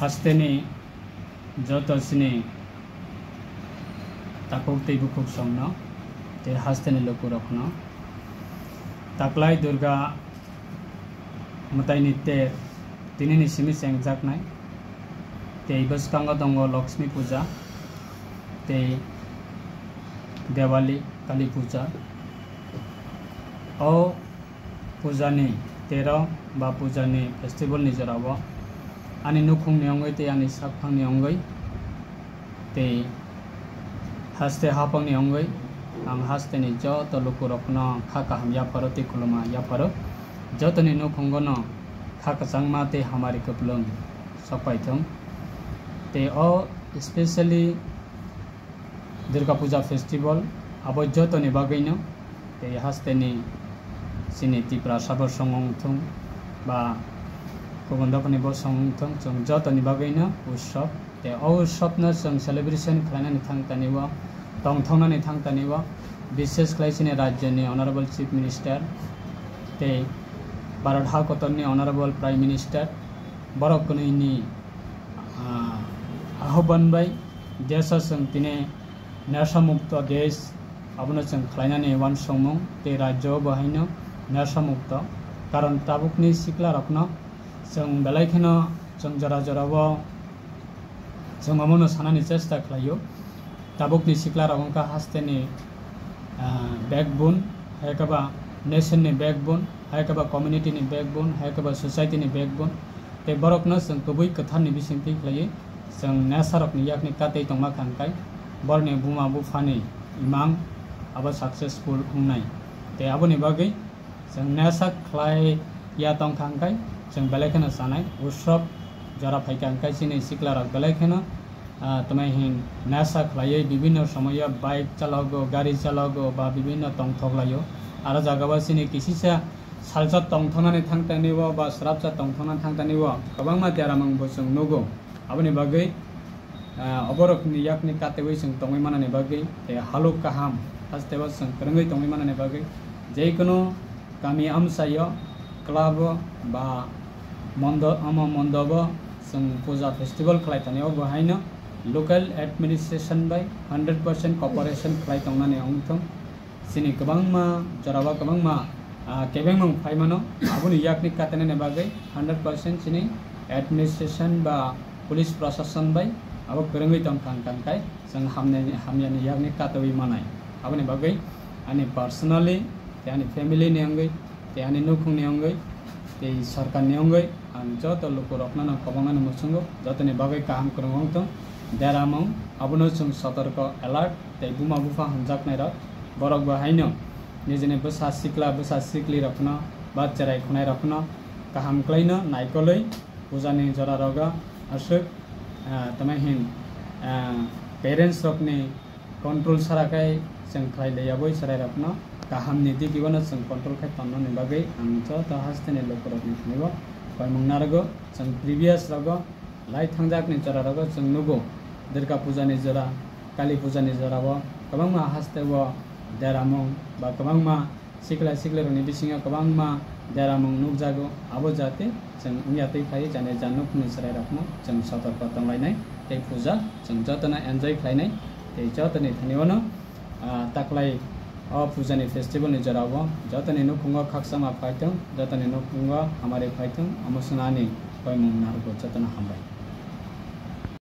हास्तेनि जतसिनि ताकुक तै बुकुक संनो ते हास्तेनि लोकु रखनो ताकलाय दुर्गा मताइनि ते तिनिनि सिमि सेंजाकनाय ते बसकांगा दंग लक्ष्मी पूजा ते देवाली काली पूजा ओ पूजानि 13 बा पूजानि फेस्टिवल नि जरावो आनि नुखुंनि अंगै ते आनि साकफांनि अंगै ते हास्ते हाफांनि अंगै आं हास्तेनि जत लोकु रखनो खाका हम याफारो ते खुलमा याफारो जतनि नुखुंगनो खाका सांमा ते हमारे कपलंग सपाइथं ते ओ स्पेशली दुर्गा पूजा फेस्टिवल अब जतनि बागैनो ते हास्तेनि सिनि तिप्रा साबर संगथं बा गुबुनदफोरनि ब संगथं जों जतनि बागैनो उत्सव ते ओ उत्सवनो जों सेलिब्रेशन खालामनानै थांतानिबो दंथंनानै थांतानिबो विशेष खालायसिनि राज्यनि अनारेबल चीफ मिनिस्टर ते भारत हादरनि अनारेबल प्राइम मिनिस्टर बरकनि आह्वान बाय देश जों तिने नशा मुक्त देश अबनो जों खालायनानै वान समं ते राज्य बहायनो नशा मुक्त कारण ताबुकनि सिक्ला रखनो जों बेलायखनो जों जरा जराबो जों अमनो सानानि चेष्टा खालायो ताबुकनि सिक्ला रखनका हास्तेनि बैकबोन हायकबा नेशननि बैकबोन हायकबा कम्युनिटीनि बैकबोन हायकबा सोसाइटीनि बैकबोन ते बरकनो जों गुबै खोथानि बिसिंथि खालायो जों नेसारकनि याकनि कातै तंमा खांखाय बरनि बुमा बुफानि इमां आबो सक्सेसफुल खुंनाय ते आबोनि बागै जों नेसा खालाय या तंग खांखाय जों बेलायखनो सानाय उत्सव जरा फायखांखाय सिनि सिक्लारक बेलायखनो तमाय हिन नेसा खालायै विभिन्न समय बाइक चलागो गाड़ी चलागो बा विभिन्न तंगथगलायो आरो जागाबा सिनि किसिसा सालजा तंगथनानै थांतानिबो बा स्राबजा तंगथनानै थांतानिबो गोबांमा देरामंबो जों नुगो आबोनि बागै अबरकनि याकनि कातेबै जों तंगै मानानि बागै ते हालुक काहाम हास्तेबा जों फोरोंगै तंगै मानानि बागै जेकुनु गामि आमसायो क्लाब बा मंडप जों पूजा फेस्टिवल खालायतानियाव बहायनो लोकल एडमिनिस्ट्रेशन बाय 100% कॉपरेशन खालायतंनानै अंथं सिनि गोबांमा जराबा गोबांमा केबेंमं फायमानो आबुनि याकनि कातेनानि बागै 100% सिनि एडमिनिस्ट्रेशन बा पुलिस प्रशासन बाय अब फोरोंगै तंखांखाय जों हामयानि याकनि कातबै मानाय आबुनि बागै आनि पर्सनली ते आनि फैमिलीनि अंगै ते आनि नुखुंनि अंगै ते सरकारनि अंगै आं जत लोक रखनानो खबंनानो मुसुंगो जतनि बागै काम करंगथं देरामं आबुनो जों सतर्क अलर्ट ते बुमा बुफा हमजाकनाय र बरक बहायनो निजेनि बसा सिक्ली रखनो बाच्चा रायखनाय रखनो काहाम क्लायनो नायकलै पूजानि जरा रगा आसुक तमाय हिन पेरेंट्स रखनि कंट्रोल साराखाय जों खायलैयाबै सराय रखनो काहामनि दिगिबनो जों कंट्रोल खाय तन्ननि बागै आं जत हास्तेनि लोक रखनि खनिबो पायमंनारगो जों प्रिवियस रगो लाइ थांजाकनि जरा रगो जों नुगो दुर्गा पूजानि जरा काली पूजानि जराबो गोबांमा हास्तेबो देरामं बा गोबांमा सिक्लारनि बिसिङा गोबांमा देरामं नुगजागो आबो जाते जों उयातै खाय जाने जानुखनि सराय रखनो जों सतर्क तंलायनाय ते पूजा जों जतना एन्जॉय खालायनाय ते जतनि थनिवनो ताकलाय अ पूजानि फेस्टिवल नि जरावो जतनि नुखुंगा खाकसामा फायथं जतनि नुखुंगा हमारे फायथं अमसनानि पायमंनारगो जतना हम